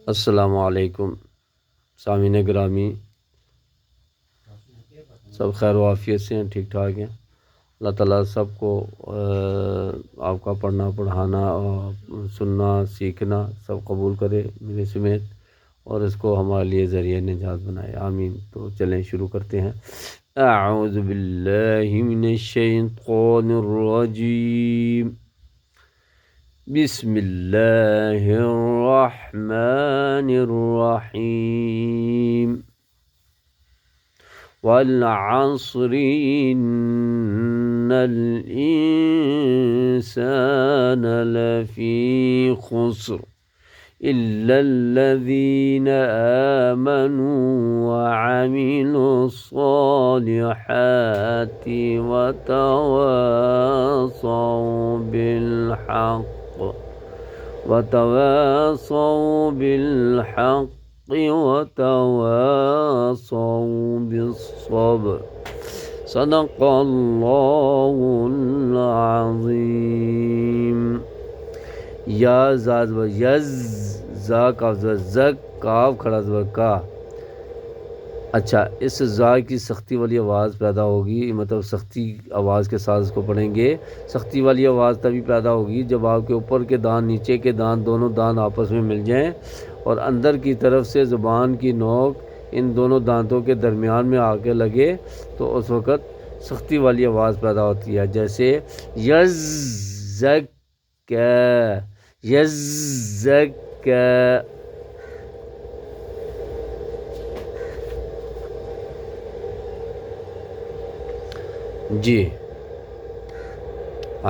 السلام علیکم سامعین گرامی، سب خیر و عافیت سے ہیں، ٹھیک ٹھاک ہیں؟ اللہ تعالیٰ سب کو آپ کا پڑھنا پڑھانا اور سننا سیکھنا سب قبول کرے میرے سمیت، اور اس کو ہمارے لیے ذریعہ نجات بنائے، آمین۔ تو چلیں شروع کرتے ہیں۔ اعوذ باللہ من الشیطان الرجیم، بسم اللہ الرحمن الرحیم۔ والعصر إن الإنسان لفي خسر إلا الذين آمنوا وعملوا الصالحات وتواصوا بالحق وتواصوا بالصبر، صدق اللہ العظیم۔ یا زاد و یز، زا کاف زک، کاف کھڑا زبر کا۔ اچھا، اس زا کی سختی والی آواز پیدا ہوگی، مطلب سختی آواز کے ساتھ اس کو پڑھیں گے۔ سختی والی آواز تبھی پیدا ہوگی جب آپ کے اوپر کے دان نیچے کے دان دونوں دان آپس میں مل جائیں اور اندر کی طرف سے زبان کی نوک ان دونوں دانتوں کے درمیان میں آ کے لگے، تو اس وقت سختی والی آواز پیدا ہوتی ہے، جیسے یز زک یز زک۔ جی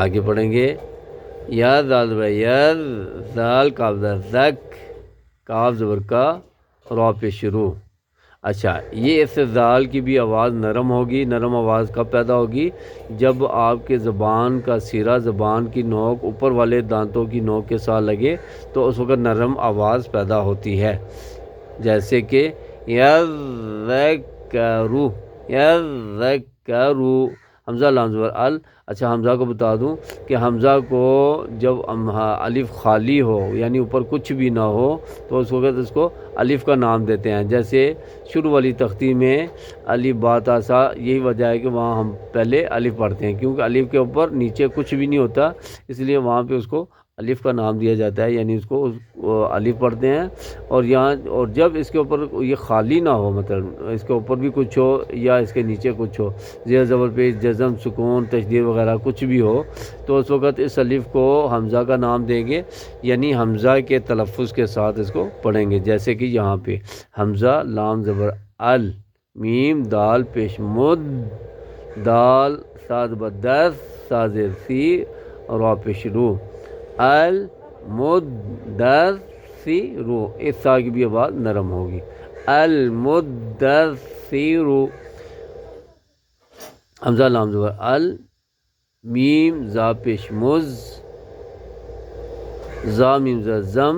آگے پڑھیں گے۔ یا دال ید، دال کاف زک، کاف زبر کا، را پہ شروع۔ اچھا، یہ اس دال کی بھی آواز نرم ہوگی۔ نرم آواز کب پیدا ہوگی؟ جب آپ کے زبان کا سرا زبان کی نوک اوپر والے دانتوں کی نوک کے ساتھ لگے تو اس وقت نرم آواز پیدا ہوتی ہے، جیسے کہ یذکروا، یذکروا، حمزہ لام زبر ال۔ اچھا، حمزہ کو بتا دوں کہ حمزہ کو جب الف خالی ہو یعنی اوپر کچھ بھی نہ ہو تو اس وقت اس کو الف کا نام دیتے ہیں، جیسے شروع والی تختی میں الف با تا سا، یہی وجہ ہے کہ وہاں ہم پہلے الف پڑھتے ہیں، کیونکہ الف کے اوپر نیچے کچھ بھی نہیں ہوتا، اس لیے وہاں پہ اس کو الف کا نام دیا جاتا ہے، یعنی اس کو الف پڑھتے ہیں۔ اور جب اس کے اوپر یہ خالی نہ ہو، مطلب اس کے اوپر بھی کچھ ہو یا اس کے نیچے کچھ ہو، زیر زبر پیش، جزم، سکون، تشدید وغیرہ کچھ بھی ہو، تو اس وقت اس الف کو حمزہ کا نام دیں گے، یعنی حمزہ کے تلفظ کے ساتھ اس کو پڑھیں گے، جیسے کہ یہاں پہ حمزہ لام زبر ال، میم دال پیش مد، دال ساد بدس، سازر سی، را پیش رو، المدثر، اس سا کی بھی آواز نرم ہوگی، المدثر، حمزہ لام زبر ال، میم زا پیش مز، زا میم زا زم،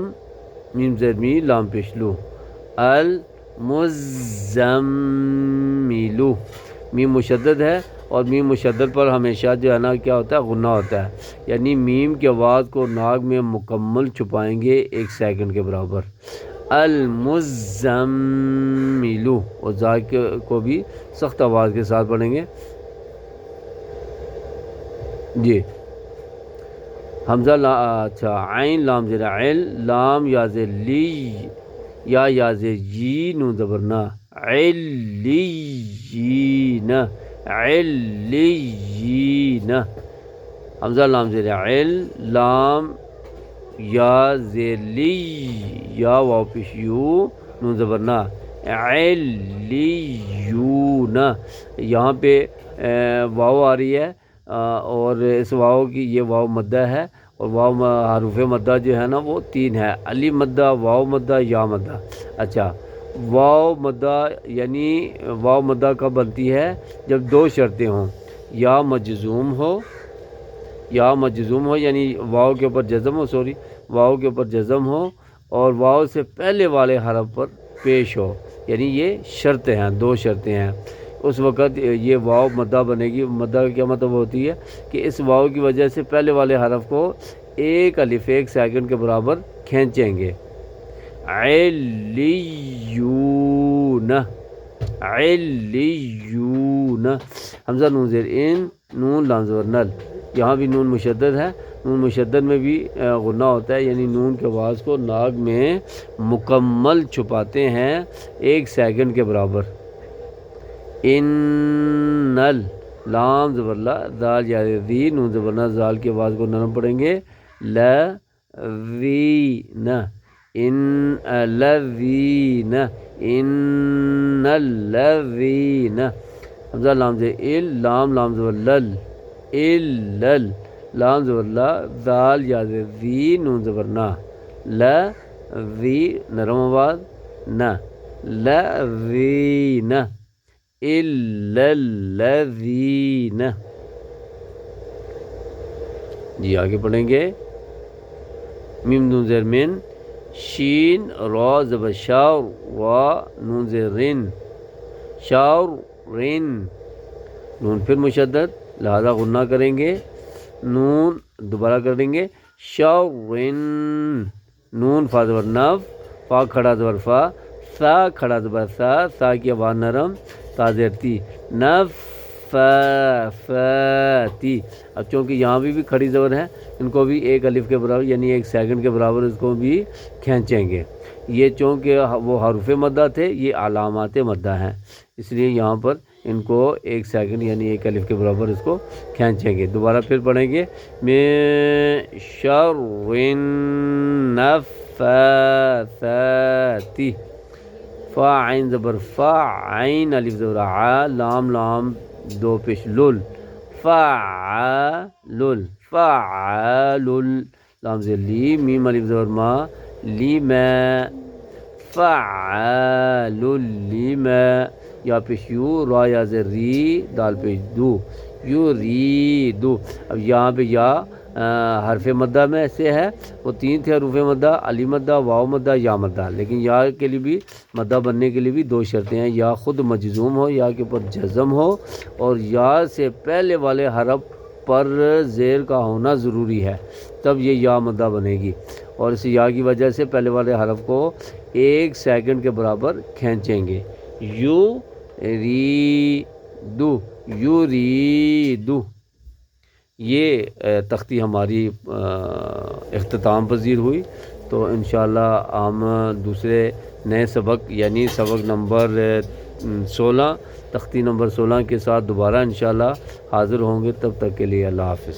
میم زد می، لام پیش لو، المزملو، میم مشدد ہے اور میم مشدد پر ہمیشہ جو ہے نا کیا ہوتا ہے، غنہ ہوتا ہے، یعنی میم کی آواز کو ناک میں مکمل چھپائیں گے 1 سیکنڈ کے برابر، المزملو، اور زا کو بھی سخت آواز کے ساتھ پڑھیں گے۔ جی حمزہ اچھا، عین لام زیر عل، لام یاز لی، یا یاز جی، نون زبرنا، علیین، علیین، حمزہ لام زیر عل، لام یا ذیلی، یا واو پیش یو، نون زبرنا، علیون، یہاں پہ واو آ رہی ہے اور اس واو کی یہ واو مدہ ہے، اور واو حروف مدہ جو ہے نا وہ 3 ہے، الف مدہ، واو مدہ، یا مدہ۔ اچھا، واو مدہ یعنی واو مدہ کب بنتی ہے؟ جب 2 شرطیں ہوں، یا مجزوم ہو، یا مجزوم ہو یعنی واو کے اوپر جزم ہو، واو کے اوپر جزم ہو اور واو سے پہلے والے حرف پر پیش ہو، یعنی یہ شرطیں ہیں، 2 شرطیں ہیں، اس وقت یہ واو مدہ بنے گی۔ مدہ کا کیا مطلب ہوتی ہے کہ اس واو کی وجہ سے پہلے والے حرف کو 1 الف 1 سیکنڈ کے برابر کھینچیں گے، علیون علیون حمزہ نون زیر ان نون لام زبر نل یہاں بھی نون مشدد ہے نون مشدد میں بھی غنہ ہوتا ہے یعنی نون کے آواز کو ناک میں مکمل چھپاتے ہیں 1 سیکنڈ کے برابر انل لام زبر لا دال یاد دی نون زبر نا زال کی آواز کو نرم پڑھیں گے لذین ان الذین ان الذین حمزہ لام زبر ال لام لام زبر لل الل لام زبر لا دال یاد دی نون زبر نا لذی نرم آواز نا لذین الا الذین جی آگے پڑھیں گے میم نون زیر من شین را زبر شاور وا نون زیر رن شاور رن نون پھر مشدد لہذا غنہ کریں گے نون دوبارہ کریں گے شاورن نون فا زبر نف فا کھڑا زبر فا سا کھڑا زبر سا کی آواز نرم تا زیر تی نفاتی اب چونکہ یہاں بھی کھڑی زبر ہے ان کو بھی 1 الف کے برابر یعنی 1 سیکنڈ کے برابر اس کو بھی کھینچیں گے یہ چونکہ وہ حروف مدہ تھے یہ علامات مدہ ہیں اس لیے یہاں پر ان کو 1 سیکنڈ یعنی 1 الف کے برابر اس کو کھینچیں گے دوبارہ پھر پڑھیں گے من شر النفاثات فا عین زبر فا عین الف زبر ع لام لام 2 پیش لل فعلل فعلل لام زیر لی میم الف زبر ما لما فعلل لما یا پیش یو را یا زیر ری دال پیش دو یریدو اب یہاں پہ یا حرف مدہ میں ایسے ہے وہ 3 تھے حروف مدہ علی مدہ واو مدہ یا مدہ لیکن یا کے لیے بھی مدہ بننے کے لیے بھی 2 شرطیں ہیں یا خود مجزوم ہو یا کے اوپر جزم ہو اور یا سے پہلے والے حرف پر زیر کا ہونا ضروری ہے تب یہ یا مدہ بنے گی اور اس یا کی وجہ سے پہلے والے حرف کو 1 سیکنڈ کے برابر کھینچیں گے یو ری دو یہ تختی ہماری اختتام پذیر ہوئی تو انشاءاللہ ہم دوسرے نئے سبق یعنی سبق نمبر 16 تختی نمبر 16 کے ساتھ دوبارہ انشاءاللہ حاضر ہوں گے تب تک کے لیے اللہ حافظ